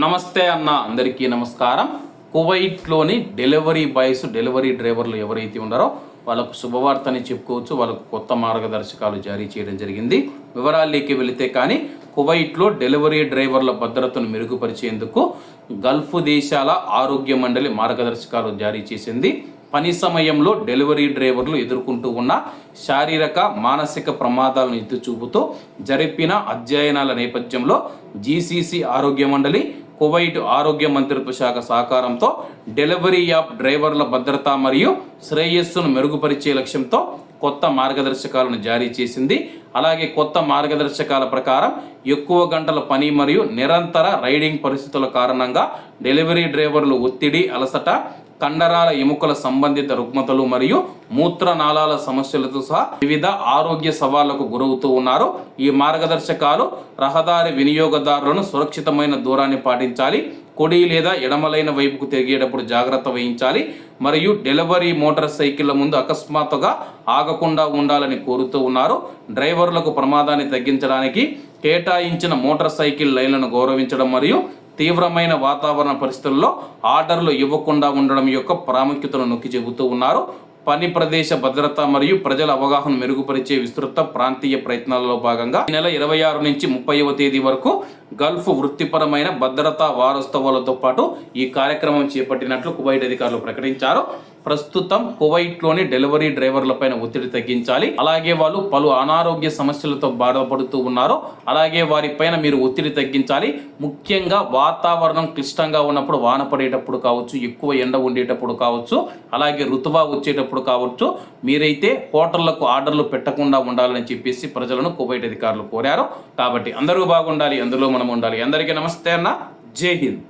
నమస్తే అన్న, అందరికీ నమస్కారం. కువైట్లోని డెలివరీ బాయ్స్, డెలివరీ డ్రైవర్లు ఎవరైతే ఉన్నారో వాళ్ళకు శుభవార్తని చెప్పుకోవచ్చు. వాళ్ళకు కొత్త మార్గదర్శకాలు జారీ చేయడం జరిగింది. వివరాల్లోకి వెళితే కానీ కువైట్లో డెలివరీ డ్రైవర్ల భద్రతను మెరుగుపరిచేందుకు గల్ఫ్ దేశాల ఆరోగ్య మండలి మార్గదర్శకాలు జారీ చేసింది. పని సమయంలో డెలివరీ డ్రైవర్లు ఎదుర్కొంటూ ఉన్న శారీరక మానసిక ప్రమాదాలను ఎత్తి చూపుతూ జరిపిన అధ్యయనాల నేపథ్యంలో జీసీసీ ఆరోగ్య మండలి, కువైట్ ఆరోగ్య మంత్రిత్వ శాఖ సహకారంతో డెలివరీ యాప్ డ్రైవర్ల భద్రత మరియు శ్రేయస్సును మెరుగుపరిచే లక్ష్యంతో కొత్త మార్గదర్శకాలను జారీ చేసింది. అలాగే కొత్త మార్గదర్శకాల ప్రకారం ఎక్కువ గంటల పని మరియు నిరంతర రైడింగ్ పరిస్థితుల కారణంగా డెలివరీ డ్రైవర్లు ఒత్తిడి, అలసట, కండరాల ఎముకల సంబంధిత రుగ్మతలు మరియు మూత్రనాళాల సమస్యలతో సహా వివిధ ఆరోగ్య సవాళ్లకు గురవుతూ ఉన్నారు. ఈ మార్గదర్శకాలు రహదారి వినియోగదారులను సురక్షితమైన దూరాన్ని పాటించాలి, కుడి లేదా ఎడమలైన వైపుకు తిరిగేటప్పుడు జాగ్రత్త వహించాలి మరియు డెలివరీ మోటార్ సైకిళ్ల ముందు అకస్మాత్తుగా ఆగకుండా ఉండాలని కోరుతూ ఉన్నారు. డ్రైవర్లకు ప్రమాదాన్ని తగ్గించడానికి కేటాయించిన మోటార్ సైకిల్ లైన్లను గౌరవించడం మరియు తీవ్రమైన వాతావరణ పరిస్థితుల్లో ఆర్డర్లు ఇవ్వకుండా ఉండడం యొక్క ప్రాముఖ్యతను నొక్కి చెబుతూ ఉన్నారు. పని ప్రదేశ భద్రత మరియు ప్రజల అవగాహన మెరుగుపరిచే విస్తృత ప్రాంతీయ ప్రయత్నాలలో భాగంగా ఈ నెల 26 నుంచి 30వ తేదీ వరకు గల్ఫ్ వృత్తిపరమైన భద్రతా వారోత్సవాలతో పాటు ఈ కార్యక్రమం చేపట్టినట్లు కువైట్ అధికారులు ప్రకటించారు. ప్రస్తుతం కువైట్లోని డెలివరీ డ్రైవర్లపైన ఒత్తిడి తగ్గించాలి, అలాగే వాళ్ళు పలు అనారోగ్య సమస్యలతో బాధపడుతూ ఉన్నారు, అలాగే వారిపైన మీరు ఒత్తిడి తగ్గించాలి. ముఖ్యంగా వాతావరణం క్లిష్టంగా ఉన్నప్పుడు, వాన పడేటప్పుడు కావచ్చు, ఎక్కువ ఎండ ఉండేటప్పుడు కావచ్చు, అలాగే ఋతువా వచ్చేటప్పుడు కావచ్చు, మీరైతే హోటళ్లకు ఆర్డర్లు పెట్టకుండా ఉండాలని చెప్పేసి ప్రజలను కువైట్ అధికారులు కోరారు. కాబట్టి అందరూ బాగుండాలి, అందులో మనం ఉండాలి. అందరికీ నమస్తే అన్న, జై హింద్.